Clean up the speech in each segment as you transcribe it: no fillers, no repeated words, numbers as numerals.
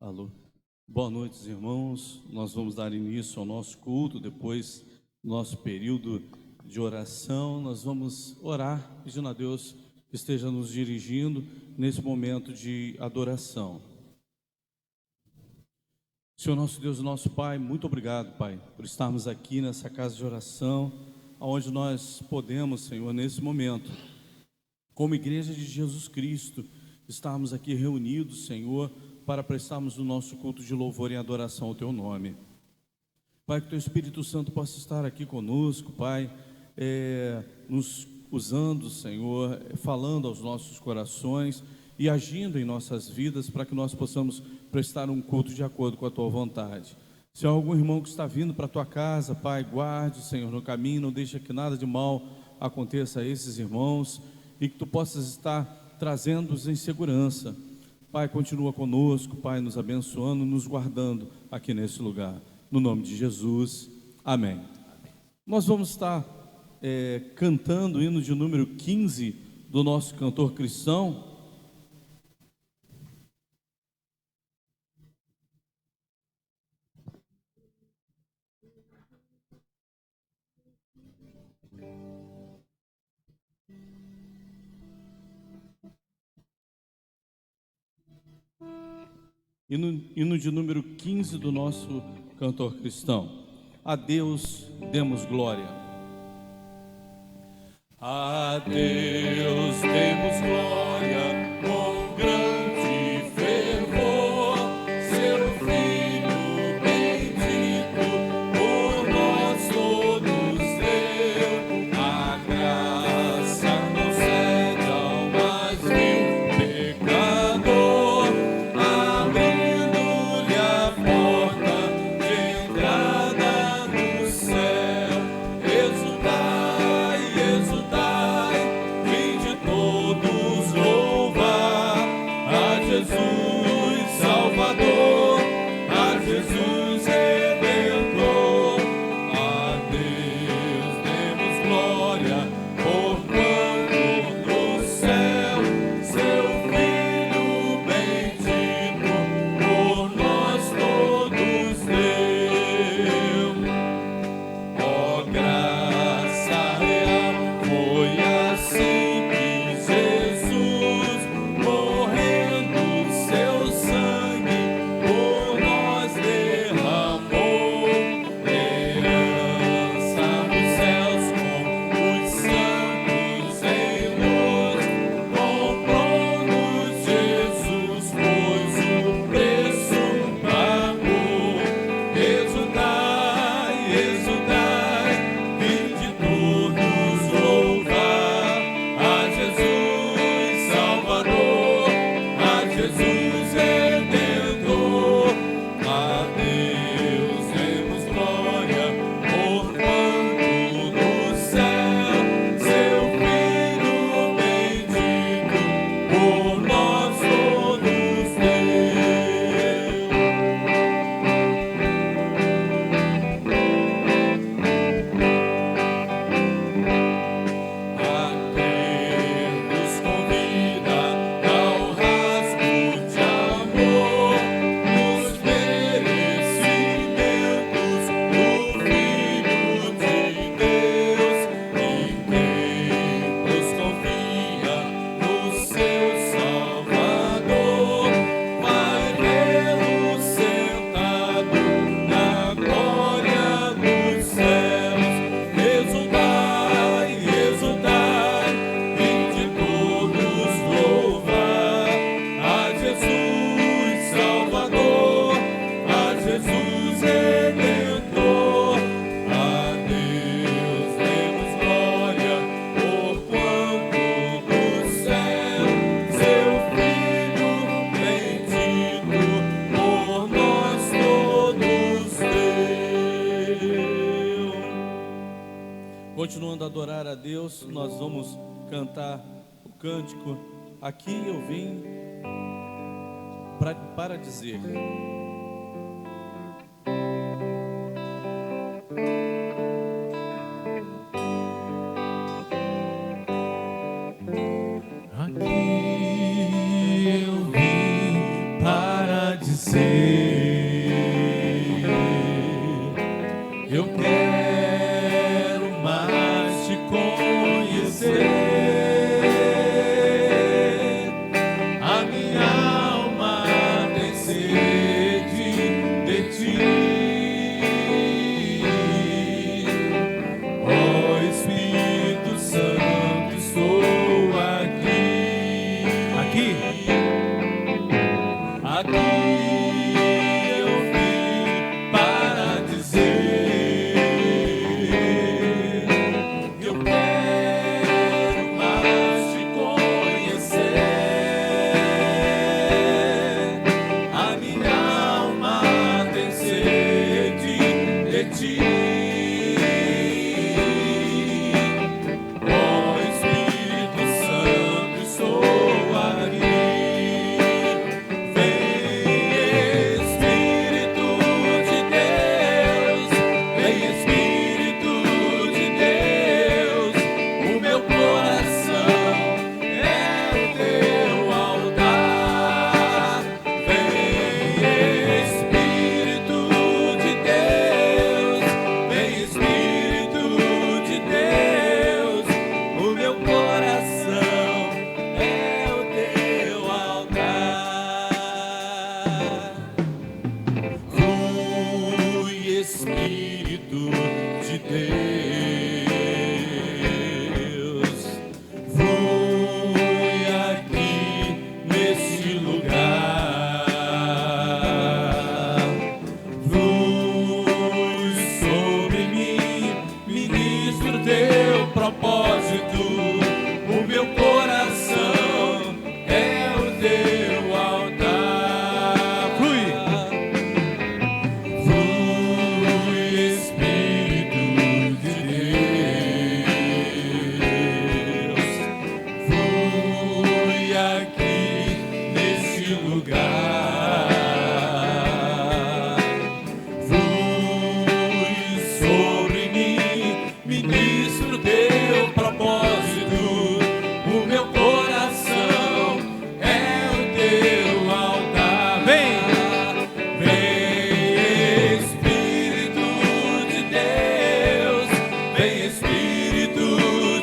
Alô. Boa noite, irmãos. Nós vamos dar início ao nosso culto. Depois do nosso período de oração, nós vamos orar, pedindo a Deus que esteja nos dirigindo nesse momento de adoração. Senhor nosso Deus, nosso Pai, muito obrigado, Pai, por estarmos aqui nessa casa de oração, onde nós podemos, Senhor, nesse momento, como Igreja de Jesus Cristo, estarmos aqui reunidos, Senhor, para prestarmos o nosso culto de louvor e adoração ao Teu nome. Pai, que Teu Espírito Santo possa estar aqui conosco, Pai, nos usando, Senhor, falando aos nossos corações e agindo em nossas vidas, para que nós possamos prestar um culto de acordo com a Tua vontade. Se há algum irmão que está vindo para a Tua casa, Pai, guarde, Senhor, no caminho, não deixa que nada de mal aconteça a esses irmãos, e que Tu possas estar trazendo-os em segurança. Pai, continua conosco, Pai, nos abençoando, nos guardando aqui nesse lugar. No nome de Jesus, amém. Nós vamos estar cantando o hino de número 15 do nosso cantor cristão. Hino de número 15 do nosso cantor cristão. A Deus demos glória. A Deus demos glória com grande fervor, seu Filho bendito por nós todos deu. A graça concede ao mais vil pecador, abrindo-lhe a porta de entrada no céu. Exultai, exultai, vinde todos louvar a Jesus Salvador, a Jesus Redentor. A Deus demos glória, porquanto no céu seu Filho bendito por nós todos deu. Ó graça real, foi assim que Jesus, morrendo, seu sangue por nós derramou. Herança nos céus com os santos em luz, comprou-nos Jesus, pois o preço pagou. Exultai, exultai, vinde todos louvar a Jesus Salvador, a Jesus Redentor. A Deus demos glória, porquanto no céu seu Filho bendito por nós todos deu. A crer nos convida ao rasgo de amor, nos merecimentos do Filho de Deus. E quem nos confia no seu Salvador, vai vê-lo sentado na glória dos céus. Exultai, exultai, vinde todos louvar a Jesus Salvador, a Jesus Redentor. A Deus demos glória, porquanto do céu seu Filho bendito por nós todos deu. Continuando a adorar a Deus, nós vamos cantar o cântico Aqui Eu Vim para dizer. Aqui eu vim para dizer propósito, o meu coração é o teu altar. Flui, flui, Espírito de Deus, flui aqui neste lugar. Ministro teu propósito, o meu coração é o teu altar. Vem, vem Espírito de Deus, vem Espírito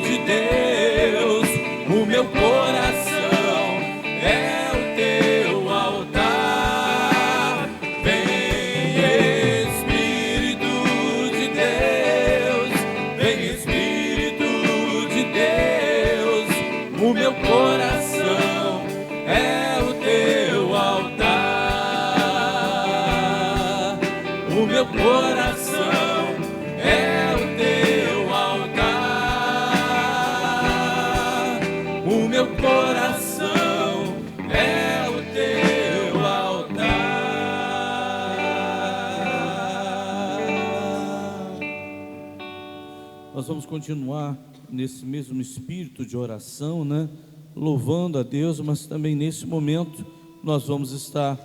de Deus, o meu coração é o teu altar. Vem Espírito de Deus, vem Espírito de Deus, o meu coração é o teu altar. O meu coração é o teu altar. O meu coração é o teu altar. Nós vamos continuar nesse mesmo espírito de oração, né? Louvando a Deus, mas também nesse momento nós vamos estar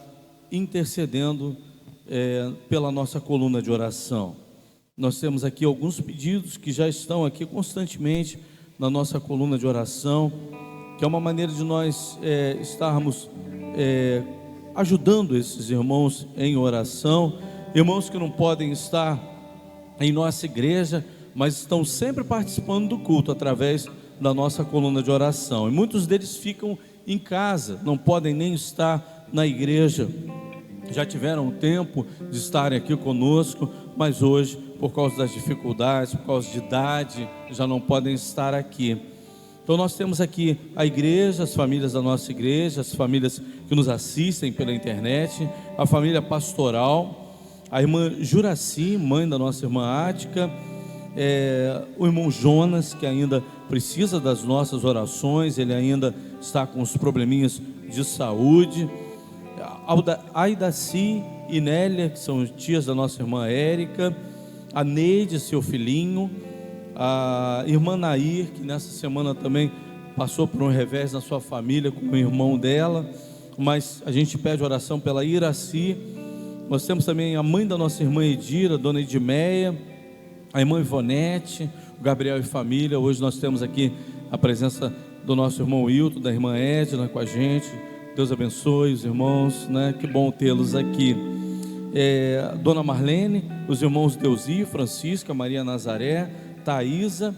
intercedendo pela nossa coluna de oração. Nós temos aqui alguns pedidos que já estão aqui constantemente na nossa coluna de oração, que é uma maneira de nós estarmos ajudando esses irmãos em oração, irmãos que não podem estar em nossa igreja, mas estão sempre participando do culto através da nossa coluna de oração. E muitos deles ficam em casa, não podem nem estar na igreja. Já tiveram tempo de estarem aqui conosco, mas hoje, por causa das dificuldades, por causa de idade, já não podem estar aqui. Então nós temos aqui a igreja, as famílias da nossa igreja, as famílias que nos assistem pela internet, a família pastoral, a irmã Juraci, mãe da nossa irmã Ática, o irmão Jonas, que ainda precisa das nossas orações, ele ainda está com os probleminhas de saúde, Aidaci e Nélia, que são tias da nossa irmã Érica, a Neide, seu filhinho, a irmã Nair, que nessa semana também passou por um revés na sua família com o irmão dela, mas a gente pede oração pela Iraci. Nós temos também a mãe da nossa irmã Edira, dona Edmeia, a irmã Ivonete, o Gabriel e família. Hoje nós temos aqui a presença do nosso irmão Wilton, da irmã Edna com a gente. Deus abençoe os irmãos, né? Que bom tê-los aqui. Dona Marlene, os irmãos Deusi, Francisca, Maria Nazaré, Thaisa,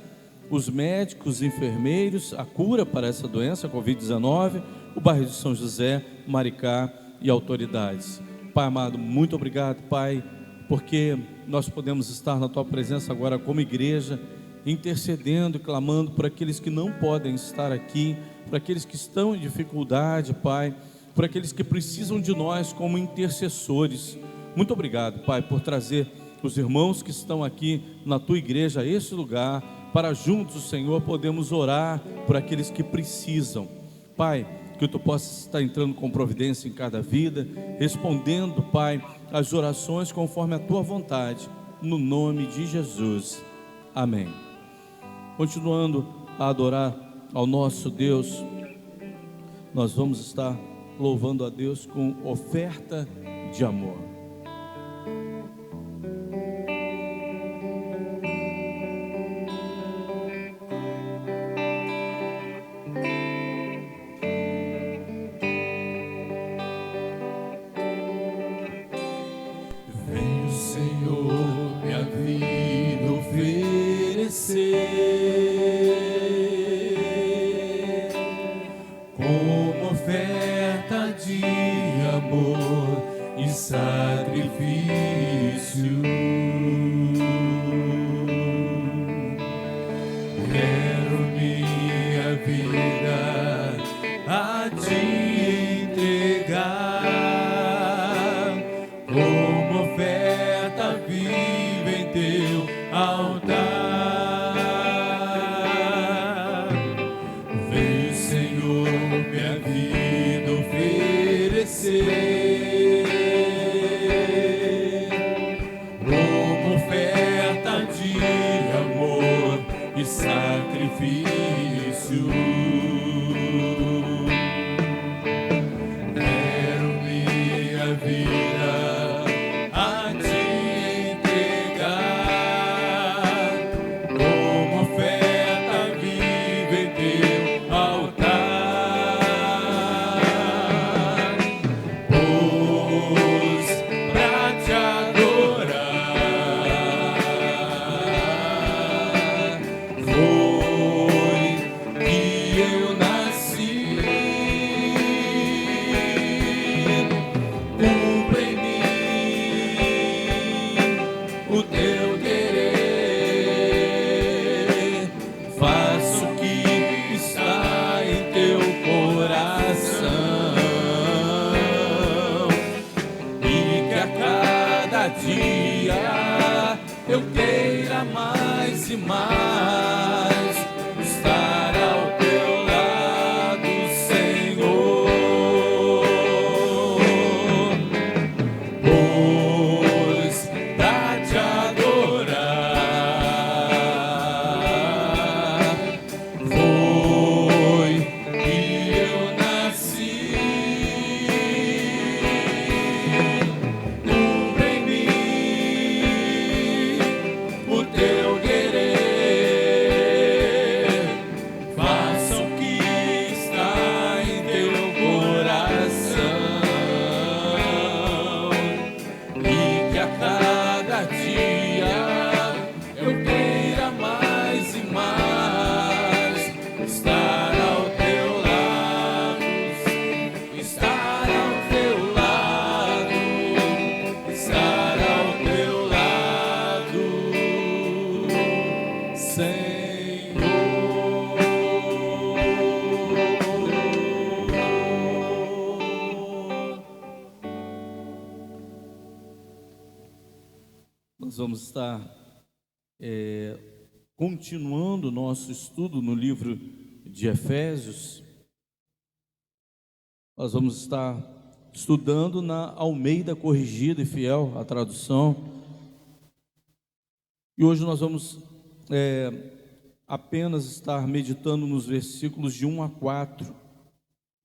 os médicos, os enfermeiros, a cura para essa doença, a Covid-19, o bairro de São José, Maricá e autoridades. Pai amado, muito obrigado, Pai, porque nós podemos estar na Tua presença agora como igreja, intercedendo e clamando por aqueles que não podem estar aqui, por aqueles que estão em dificuldade, Pai, por aqueles que precisam de nós como intercessores. Muito obrigado, Pai, por trazer os irmãos que estão aqui na Tua igreja a esse lugar, para juntos, Senhor, podemos orar por aqueles que precisam. Pai, que Tu possas estar entrando com providência em cada vida, respondendo, Pai, as orações conforme a Tua vontade, no nome de Jesus, amém. Continuando a adorar ao nosso Deus, nós vamos estar louvando a Deus com oferta de amor. Vem, Senhor, minha vida oferecer como oferta de amor e sacrifício. Quero minha vida a Te entregar como oferta viva em Teu altar. que sacrifício. Quero minha vida a te entregar como oferta viva em teu altar, pois pra te adorar foi que eu nasci. Cumpra em mim o teu querer, faça o que está em teu coração, e que a cada dia eu queira mais e mais estar ao teu lado, Senhor, pois pra te adorar foi que eu nasci. Cumpra em mim o teu querer, faça o que está em teu coração, e que a cada dia eu queira mais e mais estar ao teu lado, estar ao teu lado, estar ao teu lado, Senhor. Nós vamos estar continuando o nosso estudo no livro de Efésios. Nós vamos estar estudando na Almeida Corrigida e Fiel, a tradução. E hoje nós vamos apenas estar meditando nos versículos de 1 a 4,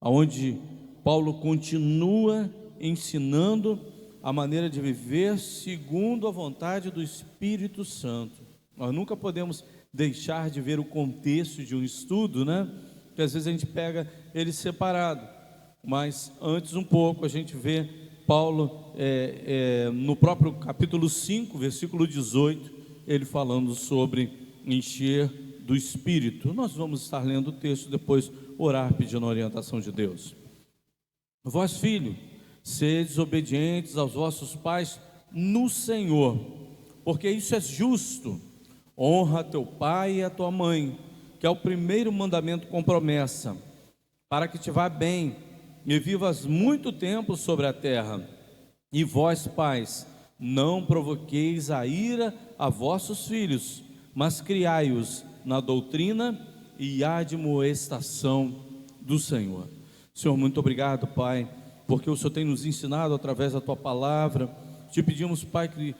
onde Paulo continua ensinando a maneira de viver segundo a vontade do Espírito Santo. Nós nunca podemos deixar de ver o contexto de um estudo, né? Porque às vezes a gente pega ele separado, mas antes um pouco a gente vê Paulo no próprio capítulo 5, versículo 18, ele falando sobre encher do Espírito. Nós vamos estar lendo o texto, depois orar pedindo a orientação de Deus. Vós, filho, sedes obedientes aos vossos pais no Senhor, porque isso é justo. Honra teu pai e a tua mãe, que é o primeiro mandamento com promessa, para que te vá bem e vivas muito tempo sobre a terra. E vós, pais, não provoqueis a ira a vossos filhos, mas criai-os na doutrina e admoestação do Senhor. Senhor, muito obrigado, Pai, porque o Senhor tem nos ensinado através da tua palavra. Te pedimos, Pai, que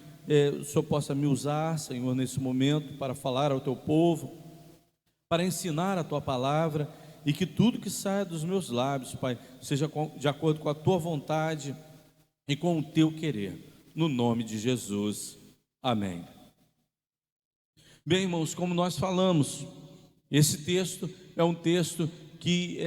o Senhor possa me usar, Senhor, nesse momento para falar ao teu povo, para ensinar a tua palavra, e que tudo que saia dos meus lábios, Pai, seja de acordo com a tua vontade e com o teu querer, no nome de Jesus, amém. Bem, irmãos, como nós falamos, esse texto é um texto que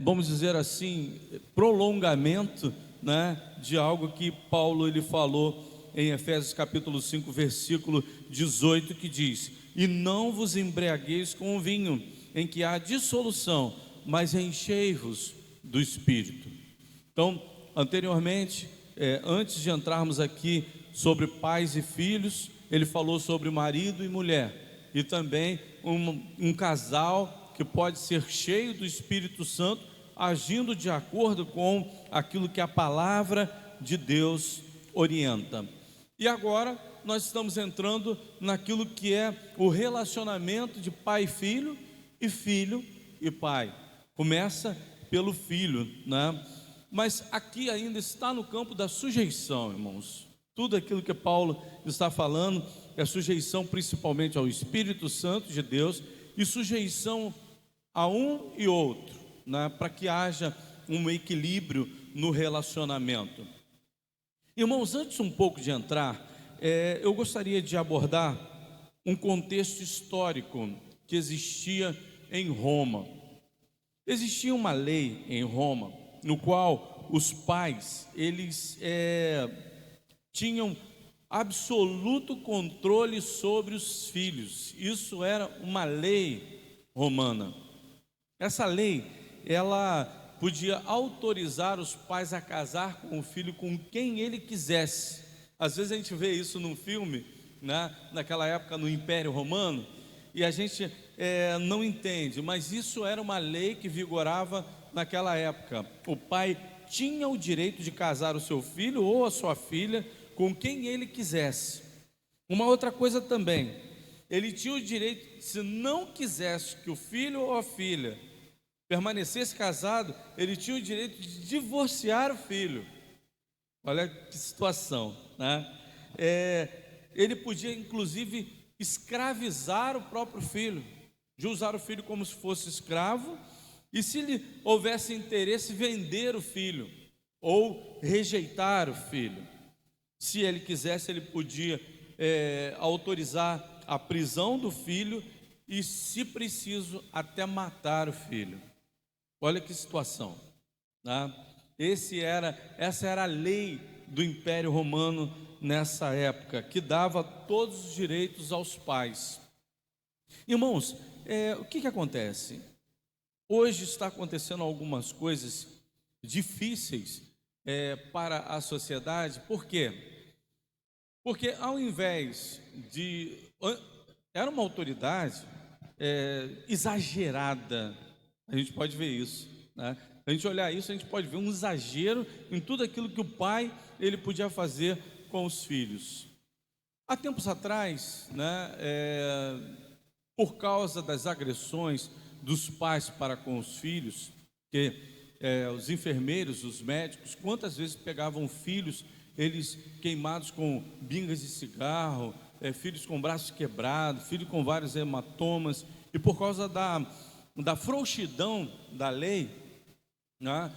vamos dizer assim, prolongamento, né, de algo que Paulo ele falou em Efésios capítulo 5, versículo 18, que diz: e não vos embriagueis com o vinho, em que há dissolução, mas enchei-vos do Espírito. Então, anteriormente, antes de entrarmos aqui sobre pais e filhos, ele falou sobre marido e mulher, e também um casal que pode ser cheio do Espírito Santo, agindo de acordo com aquilo que a palavra de Deus orienta. E agora nós estamos entrando naquilo que é o relacionamento de pai e filho e pai. Começa pelo filho, né? Mas aqui ainda está no campo da sujeição, irmãos. Tudo aquilo que Paulo está falando é sujeição principalmente ao Espírito Santo de Deus e sujeição a um e outro, né, para que haja um equilíbrio no relacionamento. Irmãos, antes um pouco de entrar, eu gostaria de abordar um contexto histórico que existia em Roma. Existia uma lei em Roma, no qual os pais, eles tinham absoluto controle sobre os filhos. Isso era uma lei romana. Essa lei, ela podia autorizar os pais a casar com o filho com quem ele quisesse. Às vezes a gente vê isso num filme, né, naquela época no Império Romano, e a gente não entende, mas isso era uma lei que vigorava naquela época. O pai tinha o direito de casar o seu filho ou a sua filha com quem ele quisesse. Uma outra coisa também, ele tinha o direito, se não quisesse que o filho ou a filha permanecesse casado, ele tinha o direito de divorciar o filho. Olha que situação, né? Ele podia inclusive escravizar o próprio filho, de usar o filho como se fosse escravo, e se lhe houvesse interesse, vender o filho ou rejeitar o filho. Se ele quisesse, ele podia autorizar a prisão do filho e, se preciso, até matar o filho. Olha que situação, né? Essa era a lei do Império Romano nessa época, que dava todos os direitos aos pais. Irmãos, o que acontece? Hoje está acontecendo algumas coisas difíceis para a sociedade. Por quê? Porque ao invés de... Era uma autoridade exagerada. A gente pode ver isso, né? A gente olhar isso, a gente pode ver um exagero em tudo aquilo que o pai ele podia fazer com os filhos. Há tempos atrás, né, por causa das agressões dos pais para com os filhos, que os enfermeiros, os médicos, quantas vezes pegavam filhos, eles queimados com bingas de cigarro, filhos com braços quebrados, filhos com vários hematomas, e por causa da frouxidão da lei, né,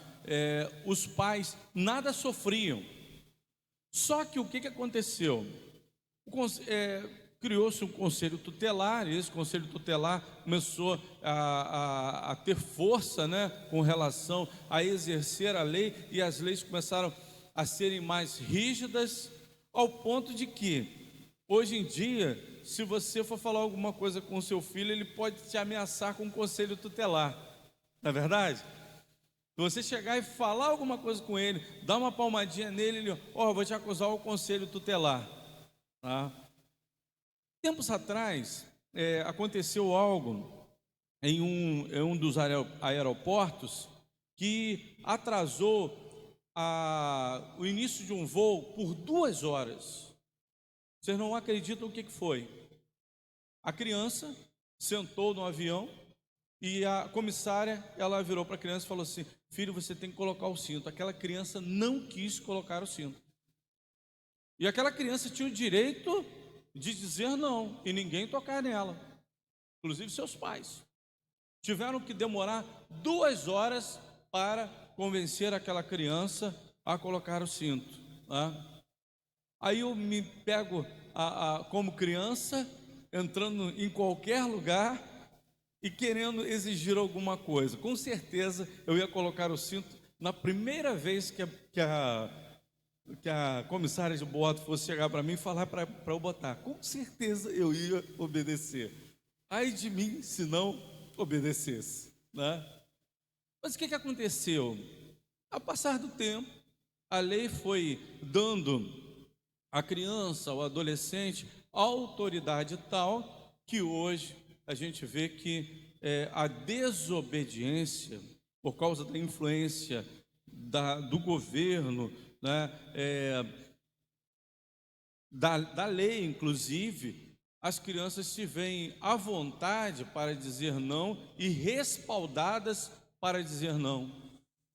os pais nada sofriam. Só que o que aconteceu? Criou-se um conselho tutelar, e esse conselho tutelar começou a ter força, né, com relação a exercer a lei, e as leis começaram a serem mais rígidas, ao ponto de que, hoje em dia, se você for falar alguma coisa com o seu filho, ele pode te ameaçar com um conselho tutelar, não é verdade? Se você chegar e falar alguma coisa com ele, dar uma palmadinha nele, ele, vou te acusar ao conselho tutelar, tá? Tempos atrás, aconteceu algo em um dos aeroportos que atrasou o início de um voo por 2 horas. Vocês não acreditam o que foi? A criança sentou no avião e a comissária, ela virou para a criança e falou assim: filho, você tem que colocar o cinto. Aquela criança não quis colocar o cinto. E aquela criança tinha o direito de dizer não, e ninguém tocar nela, inclusive seus pais. Tiveram que demorar 2 horas para convencer aquela criança a colocar o cinto, tá? Aí eu me pego como criança, entrando em qualquer lugar e querendo exigir alguma coisa. Com certeza eu ia colocar o cinto na primeira vez que a comissária de bordo fosse chegar para mim e falar para eu botar. Com certeza eu ia obedecer. Ai de mim se não obedecesse, né? Mas o que aconteceu? Ao passar do tempo, a lei foi dando à criança, ao adolescente, autoridade tal que hoje a gente vê que a desobediência, por causa da influência do governo, né, da lei, inclusive, as crianças se veem à vontade para dizer não e respaldadas para dizer não.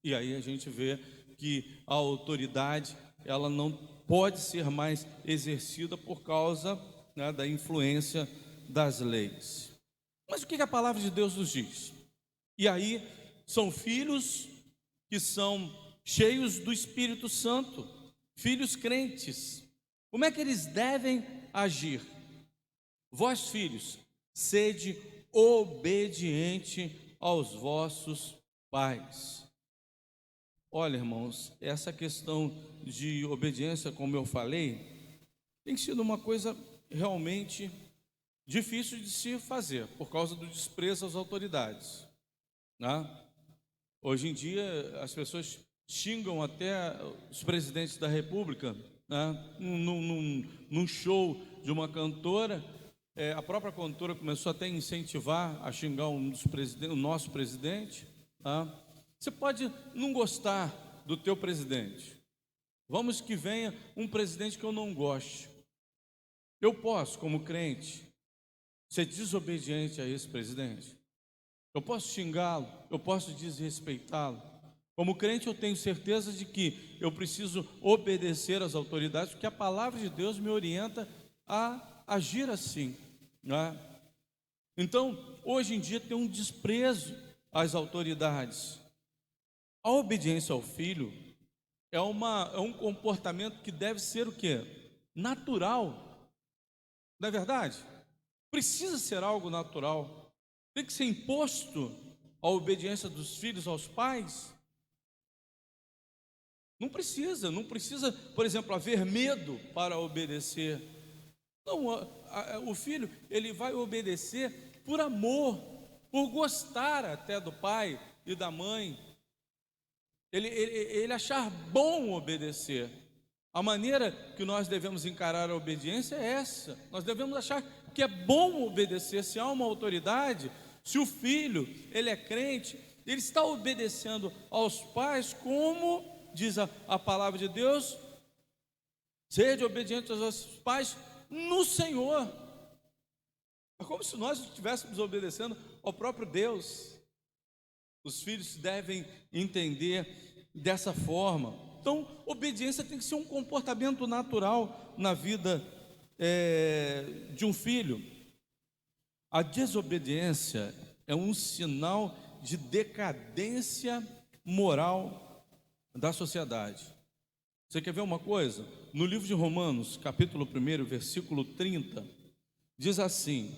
E aí a gente vê que a autoridade, ela não pode ser mais exercida por causa, né, da influência das leis. Mas o que a palavra de Deus nos diz? E aí, são filhos que são cheios do Espírito Santo, filhos crentes. Como é que eles devem agir? Vós, filhos, sede obediente aos vossos pais. Olha, irmãos, essa questão de obediência, como eu falei, tem sido uma coisa realmente difícil de se fazer, por causa do desprezo às autoridades, né? Hoje em dia, as pessoas xingam até os presidentes da República, né? Num show de uma cantora, a própria cantora começou até a incentivar a xingar o nosso presidente, tá? Você pode não gostar do teu presidente. Vamos que venha um presidente que eu não goste. Eu posso, como crente, ser desobediente a esse presidente. Eu posso xingá-lo, eu posso desrespeitá-lo. Como crente, eu tenho certeza de que eu preciso obedecer às autoridades, porque a palavra de Deus me orienta a agir assim, né? Então, hoje em dia tem um desprezo às autoridades. A obediência ao filho é um comportamento que deve ser o quê? Natural, não é verdade? Precisa ser algo natural. Tem que ser imposto a obediência dos filhos aos pais? Não precisa, por exemplo, haver medo para obedecer. Não, o filho, ele vai obedecer por amor, por gostar até do pai e da mãe. Ele achar bom obedecer. A maneira que nós devemos encarar a obediência é essa. Nós devemos achar que é bom obedecer. Se há uma autoridade, se o filho, ele é crente, ele está obedecendo aos pais, como diz a palavra de Deus: sede obediente aos vossos pais no Senhor. É como se nós estivéssemos obedecendo ao próprio Deus. Os filhos devem entender dessa forma. Então, obediência tem que ser um comportamento natural na vida de um filho. A desobediência é um sinal de decadência moral da sociedade. Você quer ver uma coisa? No livro de Romanos, capítulo 1, versículo 30, diz assim: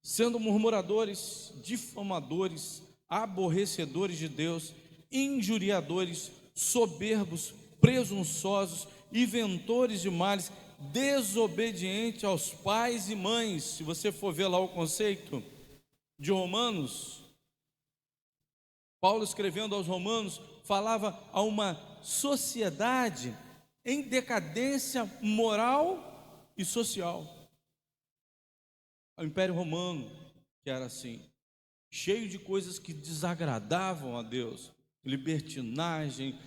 sendo murmuradores, difamadores, aborrecedores de Deus, injuriadores, soberbos, presunçosos, inventores de males, desobedientes aos pais e mães. Se você for ver lá o conceito de Romanos, Paulo, escrevendo aos Romanos, falava a uma sociedade em decadência moral e social. O Império Romano, que era assim, cheio de coisas que desagradavam a Deus, libertinagem,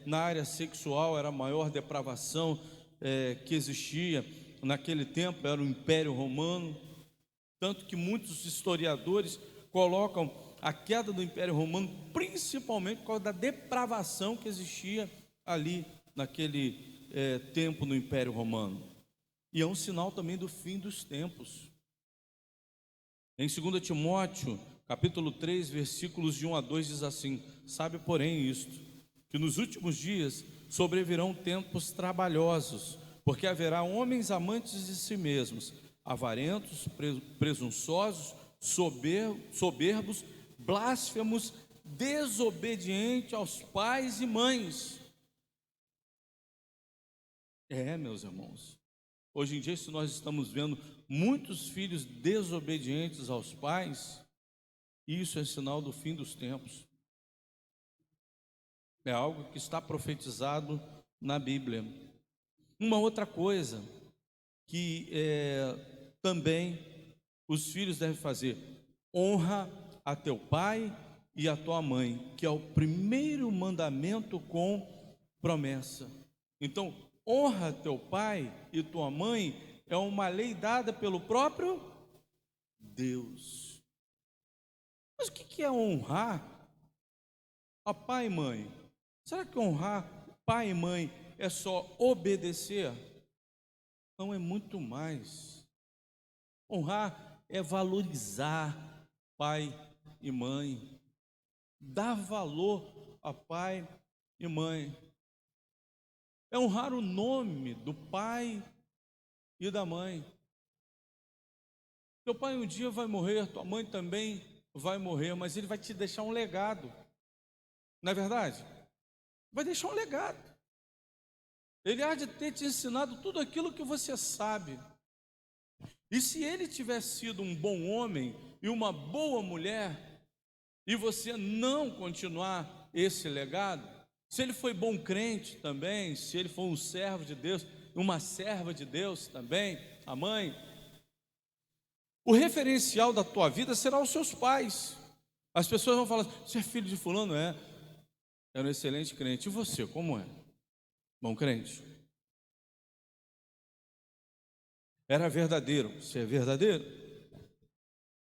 na área sexual era a maior depravação que existia naquele tempo, era o Império Romano, tanto que muitos historiadores colocam a queda do Império Romano principalmente por causa da depravação que existia ali naquele tempo no Império Romano. E é um sinal também do fim dos tempos. Em 2 Timóteo, capítulo 3, versículos de 1 a 2, diz assim: sabe, porém, isto, que nos últimos dias sobrevirão tempos trabalhosos, porque haverá homens amantes de si mesmos, avarentos, presunçosos, soberbos, blasfemos, desobedientes aos pais e mães. Meus irmãos, hoje em dia, se nós estamos vendo muitos filhos desobedientes aos pais, isso é sinal do fim dos tempos. É algo que está profetizado na Bíblia. Uma outra coisa que também os filhos devem fazer: honra a teu pai e a tua mãe, que é o primeiro mandamento com promessa. Então, honra teu pai e tua mãe é uma lei dada pelo próprio Deus. Mas o que é honrar a pai e mãe? Será que honrar pai e mãe é só obedecer? Não, é muito mais. Honrar é valorizar pai e mãe, dar valor a pai e mãe, é honrar o nome do pai e da mãe. Teu pai um dia vai morrer, tua mãe também vai morrer, mas ele vai te deixar um legado, não é verdade? Vai deixar um legado. Ele há de ter te ensinado tudo aquilo que você sabe. E se ele tivesse sido um bom homem e uma boa mulher, e você não continuar esse legado, se ele foi bom crente também, se ele foi um servo de Deus, uma serva de Deus também, a mãe, o referencial da tua vida será os seus pais. As pessoas vão falar: você é filho de fulano? É um excelente crente. E você, como é? Bom crente? Era verdadeiro? Você é verdadeiro?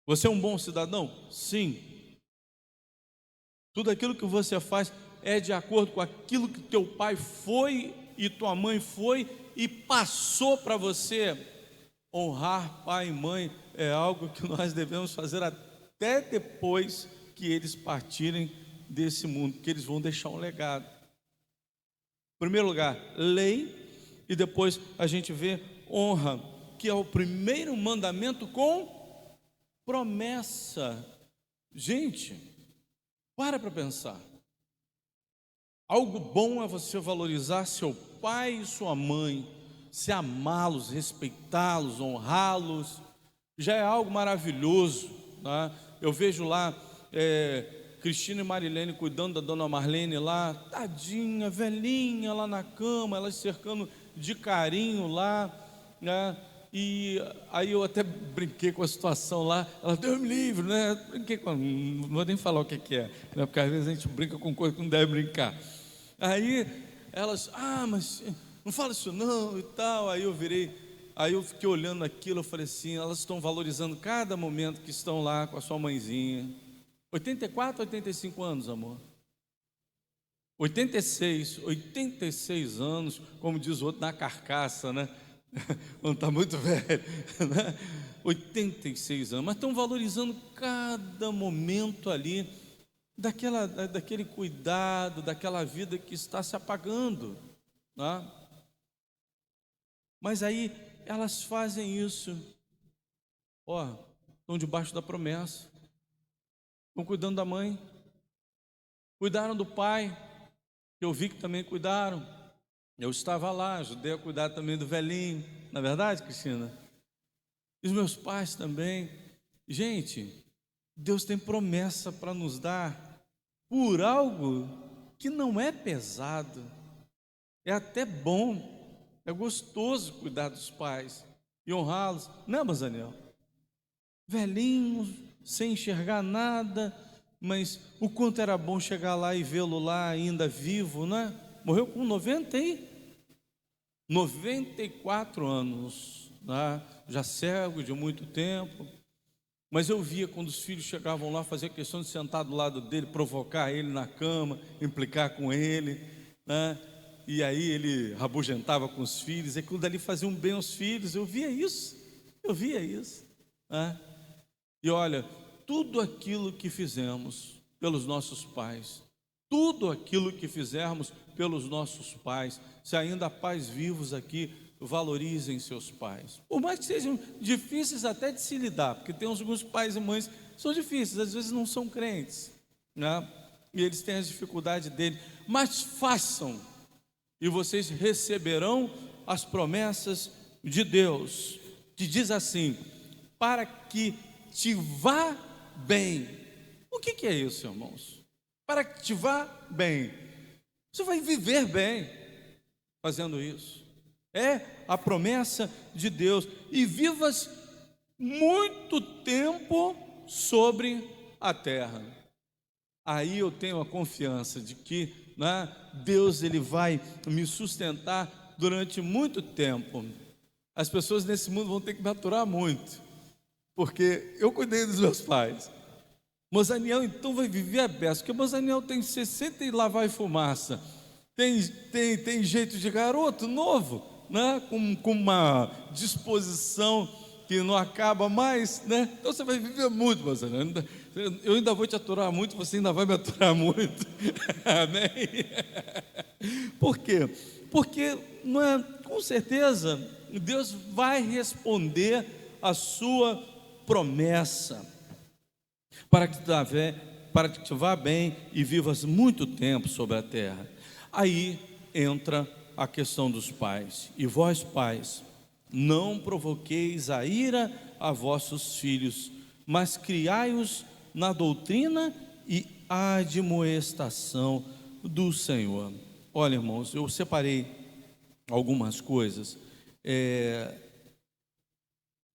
Você é um bom cidadão? Sim. Tudo aquilo que você faz é de acordo com aquilo que teu pai foi e tua mãe foi e passou para você. Honrar pai e mãe é algo que nós devemos fazer até depois que eles partirem desse mundo, que eles vão deixar um legado. Em primeiro lugar, lei, e depois a gente vê honra, que é o primeiro mandamento com promessa. Gente, para pensar. Algo bom é você valorizar seu pai e sua mãe, se amá-los, respeitá-los, honrá-los, já é algo maravilhoso, tá? Eu vejo lá Cristina e Marilene cuidando da dona Marlene lá, tadinha, velhinha lá na cama, elas cercando de carinho lá, né? E aí eu até brinquei com a situação lá, ela: Deus me livre, né? Brinquei com, não vou nem falar o que é, né? Porque às vezes a gente brinca com coisa que não deve brincar. Aí elas: mas não fala isso não e tal. Aí eu fiquei olhando aquilo, eu falei assim: elas estão valorizando cada momento que estão lá com a sua mãezinha. 84, 85 anos, amor. 86 anos, como diz o outro, na carcaça, né? Quando está muito velho, né? 86 anos, mas estão valorizando cada momento ali, daquele cuidado, daquela vida que está se apagando, né? Mas aí elas fazem isso, estão debaixo da promessa, estão cuidando da mãe, cuidaram do pai, que eu vi que também cuidaram. Eu estava lá, ajudei a cuidar também do velhinho, na verdade, Cristina? E os meus pais também. Gente, Deus tem promessa para nos dar por algo que não é pesado, é até bom, é gostoso cuidar dos pais e honrá-los, não é, Mazaniel? Velhinho, sem enxergar nada, mas o quanto era bom chegar lá e vê-lo lá ainda vivo, né? Morreu com 94 anos, né? Já cego de muito tempo. Mas eu via quando os filhos chegavam lá, fazia questão de sentar do lado dele, provocar ele na cama, implicar com ele, né? E aí ele rabugentava com os filhos, e aquilo dali fazia um bem aos filhos. Eu via isso, né? E olha, tudo aquilo que fizemos pelos nossos pais, tudo aquilo que fizermos pelos nossos pais, se ainda há pais vivos aqui, valorizem seus pais, por mais que sejam difíceis até de se lidar, porque tem alguns pais e mães que são difíceis, às vezes não são crentes, né? E eles têm as dificuldades deles, mas façam, e vocês receberão as promessas de Deus, que diz assim: para que te vá bem. O que é isso, irmãos? Para que te vá bem. Você vai viver bem fazendo isso. É a promessa de Deus. E vivas muito tempo sobre a terra. Aí eu tenho a confiança de que, né, Deus ele vai me sustentar durante muito tempo. As pessoas nesse mundo vão ter que me aturar muito, porque eu cuidei dos meus pais. Mozaniel então vai viver a beça, porque Mozaniel tem 60 e lá vai fumaça. Tem jeito de garoto novo, né? Com uma disposição que não acaba mais, né? Então você vai viver muito, pastor. Eu ainda vou te aturar muito, você ainda vai me aturar muito. Amém? Por quê? Porque não é, com certeza Deus vai responder a sua promessa para que te vá bem e vivas muito tempo sobre a terra. Aí entra a questão dos pais. E vós, pais, não provoqueis a ira a vossos filhos, mas criai-os na doutrina e admoestação do Senhor. Olha, irmãos, eu separei algumas coisas.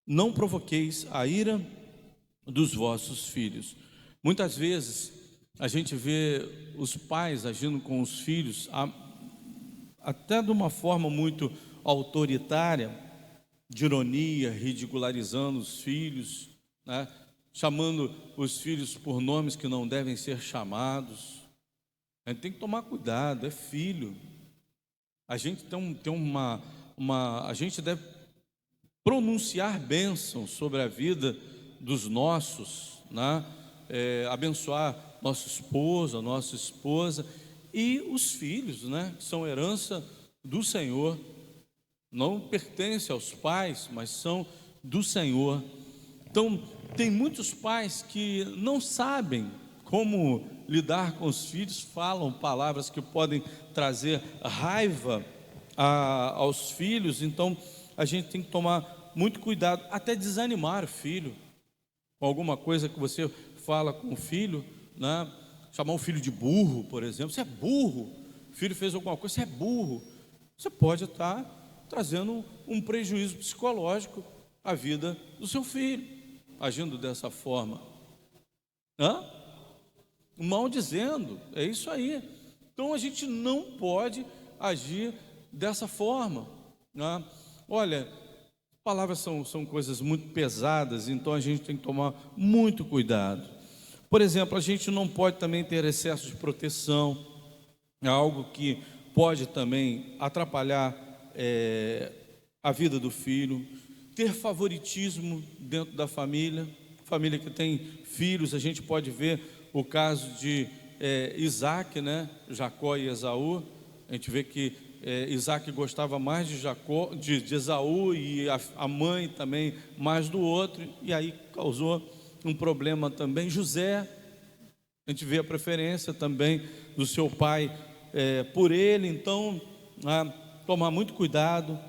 Não provoqueis a ira dos vossos filhos. Muitas vezes a gente vê os pais agindo com os filhos até de uma forma muito autoritária, de ironia, ridicularizando os filhos, né? Chamando os filhos por nomes que não devem ser chamados. A gente tem que tomar cuidado, é filho. A gente a gente deve pronunciar bênçãos sobre a vida dos nossos, né? Abençoar nosso esposo, nossa esposa e os filhos, né? Que são herança do Senhor, não pertencem aos pais, mas são do Senhor. Então, tem muitos pais que não sabem como lidar com os filhos, falam palavras que podem trazer raiva aos filhos. Então, a gente tem que tomar muito cuidado, até desanimar o filho com alguma coisa que você fala com o filho, né? Chamar o filho de burro, por exemplo. Você é burro. O filho fez alguma coisa, você é burro. Você pode estar trazendo um prejuízo psicológico à vida do seu filho, agindo dessa forma. Maldizendo, é isso aí. Então a gente não pode agir dessa forma, né? Olha, palavras são coisas muito pesadas, então a gente tem que tomar muito cuidado. Por exemplo, a gente não pode também ter excesso de proteção, é algo que pode também atrapalhar a vida do filho. Ter favoritismo dentro da família que tem filhos, a gente pode ver o caso de Isaac, né? Jacó e Esaú. A gente vê que Isaac gostava mais de Esaú, e a mãe também mais do outro, e aí causou um problema também. José, a gente vê a preferência também do seu pai por ele. Então, tomar muito cuidado.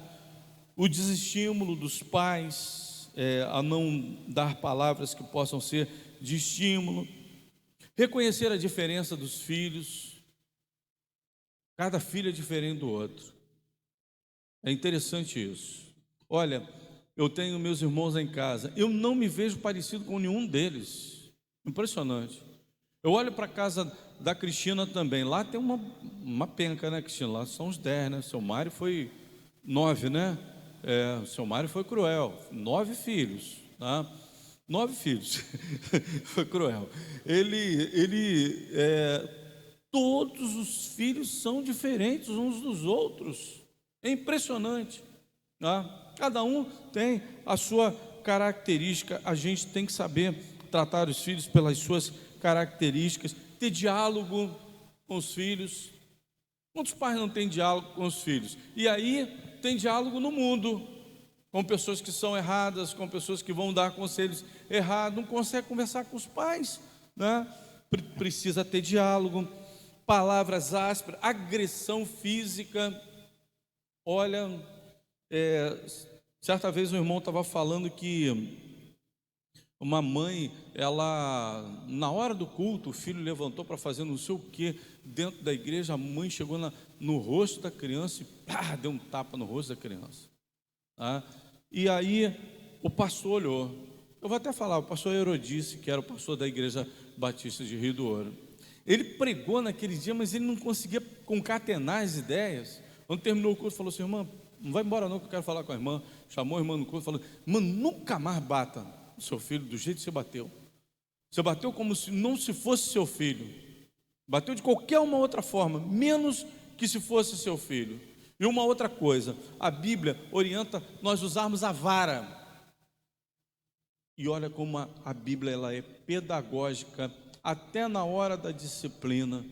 O desestímulo dos pais a não dar palavras que possam ser de estímulo. Reconhecer a diferença dos filhos. Cada filho é diferente do outro. É interessante isso. Olha, eu tenho meus irmãos em casa, eu não me vejo parecido com nenhum deles. Impressionante. Eu olho para a casa da Cristina também. Lá tem uma penca, né, Cristina? Lá são os 10, né? Seu Mário foi 9, né? O seu Mário foi cruel. 9 filhos, tá? 9 filhos. Foi cruel. Todos os filhos são diferentes uns dos outros. É impressionante, tá? Cada um tem a sua característica. A gente tem que saber tratar os filhos pelas suas características, ter diálogo com os filhos. Quantos pais não têm diálogo com os filhos? E aí tem diálogo no mundo, com pessoas que são erradas, com pessoas que vão dar conselhos errados, não consegue conversar com os pais, né? Precisa ter diálogo. Palavras ásperas, agressão física. Olha, certa vez um irmão estava falando que uma mãe, ela, na hora do culto, o filho levantou para fazer não sei o que dentro da igreja. A mãe chegou no rosto da criança e deu um tapa no rosto da criança, tá? E aí o pastor olhou. Eu vou até falar, o pastor Herodice, que era o pastor da igreja batista de Rio do Ouro. Ele pregou naquele dia, mas ele não conseguia concatenar as ideias. Quando terminou o culto, falou assim: irmã, não vai embora não, que eu quero falar com a irmã. Chamou a irmã no culto e falou: irmã, nunca mais bata o seu filho do jeito que você bateu. Você bateu como se não se fosse seu filho. Bateu de qualquer uma outra forma, menos que se fosse seu filho. E uma outra coisa, a Bíblia orienta nós usarmos a vara. E olha como a Bíblia ela é pedagógica até na hora da disciplina.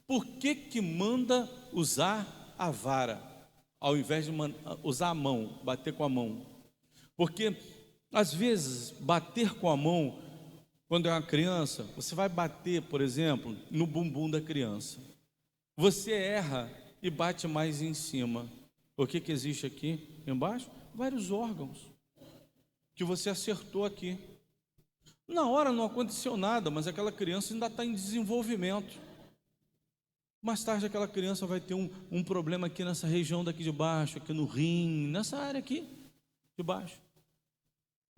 Por que que manda usar a vara ao invés de usar a mão, bater com a mão? Porque às vezes bater com a mão, quando é uma criança, você vai bater, por exemplo, no bumbum da criança. Você erra e bate mais em cima. O que que existe aqui embaixo? Vários órgãos que você acertou aqui. Na hora não aconteceu nada, mas aquela criança ainda está em desenvolvimento. Mais tarde aquela criança vai ter um problema aqui nessa região daqui de baixo, aqui no rim, nessa área aqui de baixo.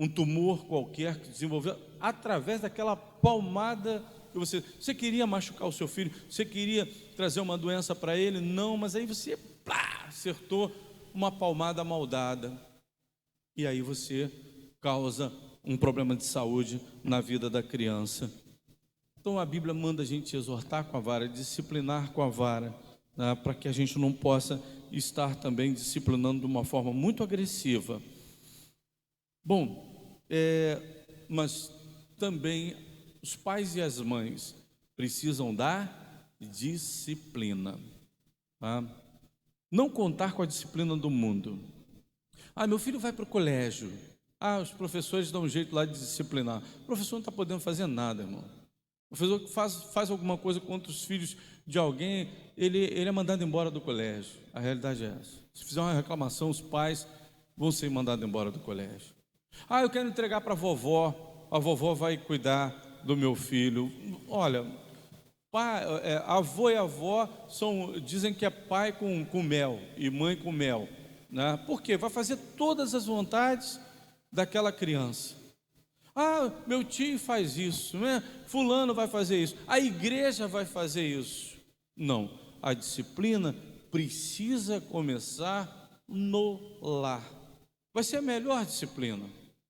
Um tumor qualquer que desenvolveu através daquela palmada que você queria machucar o seu filho, você queria trazer uma doença para ele, não, mas aí você acertou uma palmada maldada, e aí você causa um problema de saúde na vida da criança. Então a Bíblia manda a gente exortar com a vara, disciplinar com a vara, né, para que a gente não possa estar também disciplinando de uma forma muito agressiva. Bom, mas também os pais e as mães precisam dar disciplina, tá? Não contar com a disciplina do mundo. Meu filho vai para o colégio. Os professores dão um jeito lá de disciplinar. O professor não está podendo fazer nada, irmão. O professor que faz alguma coisa contra os filhos de alguém, ele é mandado embora do colégio. A realidade é essa. Se fizer uma reclamação, os pais vão ser mandados embora do colégio. Eu quero entregar para a vovó vai cuidar do meu filho. Olha, avô e avó dizem que é pai com mel e mãe com mel, né? Por quê? Vai fazer todas as vontades daquela criança. Meu tio faz isso, né? Fulano vai fazer isso, a igreja vai fazer isso. Não, a disciplina precisa começar no lar. Vai ser a melhor disciplina,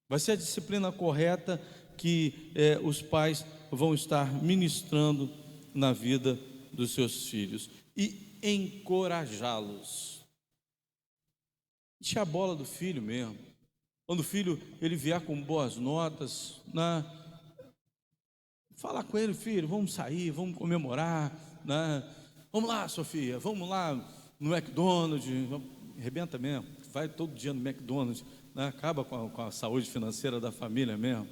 vai ser a disciplina correta que os pais vão estar ministrando na vida dos seus filhos e encorajá-los. Encher a bola do filho mesmo. Quando o filho ele vier com boas notas, né? Falar com ele, filho, vamos sair, vamos comemorar, né? Vamos lá, Sofia, vamos lá no McDonald's, arrebenta mesmo, vai todo dia no McDonald's, né? Acaba com a saúde financeira da família mesmo.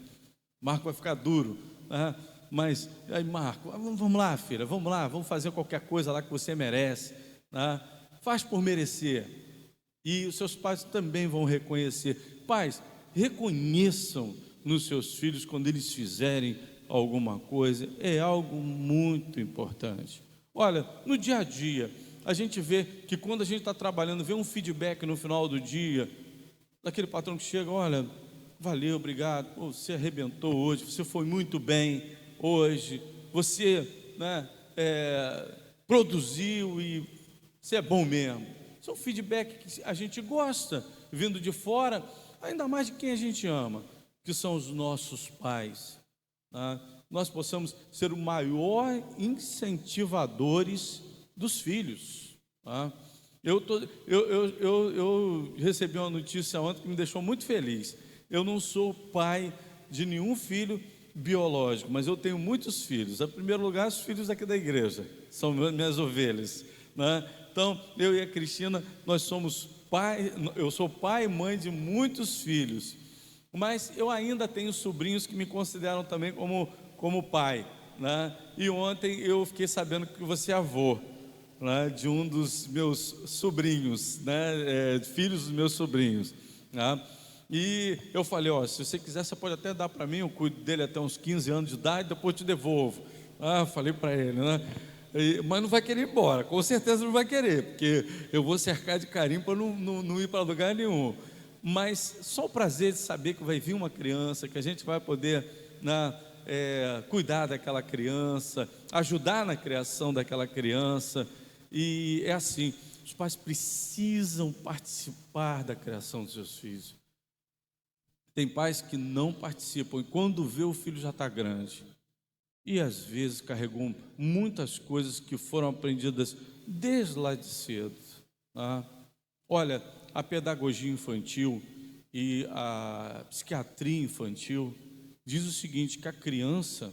Marco vai ficar duro, né? Mas aí, Marco, vamos lá, filha, vamos lá, vamos fazer qualquer coisa lá que você merece, né? Faz por merecer. E os seus pais também vão reconhecer. Pais, reconheçam nos seus filhos quando eles fizerem alguma coisa, é algo muito importante. Olha, no dia a dia, a gente vê que quando a gente está trabalhando, vê um feedback no final do dia, daquele patrão que chega, olha, valeu, obrigado, você arrebentou hoje, você foi muito bem hoje, você, né, produziu e você é bom mesmo. Isso é um feedback que a gente gosta, vindo de fora, ainda mais de quem a gente ama, que são os nossos pais. Tá? Nós possamos ser o maior incentivadores dos filhos. Tá? Eu recebi uma notícia ontem que me deixou muito feliz. Eu não sou pai de nenhum filho biológico, mas eu tenho muitos filhos. Em primeiro lugar, os filhos aqui da igreja, são minhas ovelhas, né? Então, eu e a Cristina, nós somos pai, eu sou pai e mãe de muitos filhos, mas eu ainda tenho sobrinhos que me consideram também como pai, né? E ontem eu fiquei sabendo que você é avô, né, de um dos meus sobrinhos, né, filhos dos meus sobrinhos, né? E eu falei, se você quiser, você pode até dar para mim, eu cuido dele até uns 15 anos de idade, depois eu te devolvo. Falei para ele, né? Mas não vai querer ir embora, com certeza não vai querer, porque eu vou cercar de carinho para não ir para lugar nenhum. Mas só o prazer de saber que vai vir uma criança, que a gente vai poder, né, cuidar daquela criança, ajudar na criação daquela criança. E é assim, os pais precisam participar da criação dos seus filhos. Tem pais que não participam e quando vê o filho já está grande. E às vezes carregou muitas coisas que foram aprendidas desde lá de cedo. Tá? Olha, a pedagogia infantil e a psiquiatria infantil, diz o seguinte, que a criança,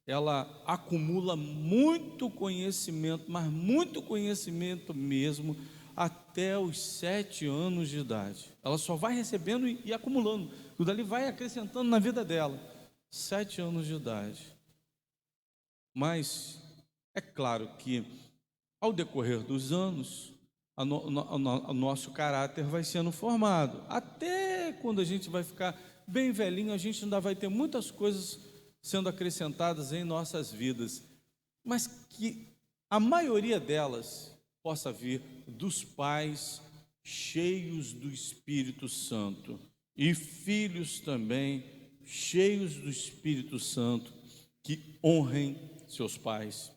ela acumula muito conhecimento, mas muito conhecimento mesmo, até os 7 anos de idade. Ela só vai recebendo e acumulando, tudo ali vai acrescentando na vida dela. 7 anos de idade. Mas é claro que, ao decorrer dos anos, o nosso caráter vai sendo formado. Até quando a gente vai ficar bem velhinho, a gente ainda vai ter muitas coisas sendo acrescentadas em nossas vidas, mas que a maioria delas possa vir dos pais cheios do Espírito Santo e filhos também cheios do Espírito Santo, que honrem seus pais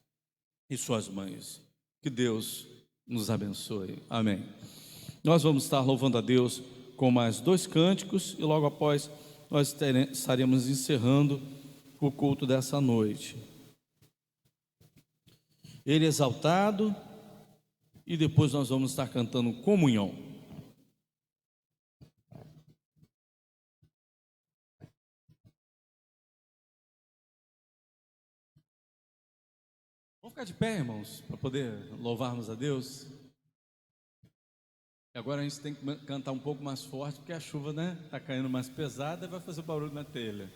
e suas mães. Que Deus nos abençoe. Amém. Nós vamos estar louvando a Deus com mais 2 cânticos e logo após nós estaremos encerrando o culto dessa noite. Ele exaltado, e depois nós vamos estar cantando comunhão. Vamos ficar de pé, irmãos, para poder louvarmos a Deus. E agora a gente tem que cantar um pouco mais forte, porque a chuva, né, está caindo mais pesada e vai fazer barulho na telha.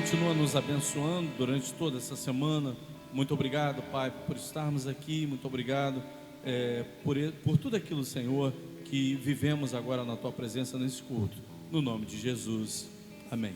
continua nos abençoando durante toda essa semana. Muito obrigado, Pai, por estarmos aqui. Muito obrigado por tudo aquilo, Senhor, que vivemos agora na Tua presença nesse culto. No nome de Jesus. Amém.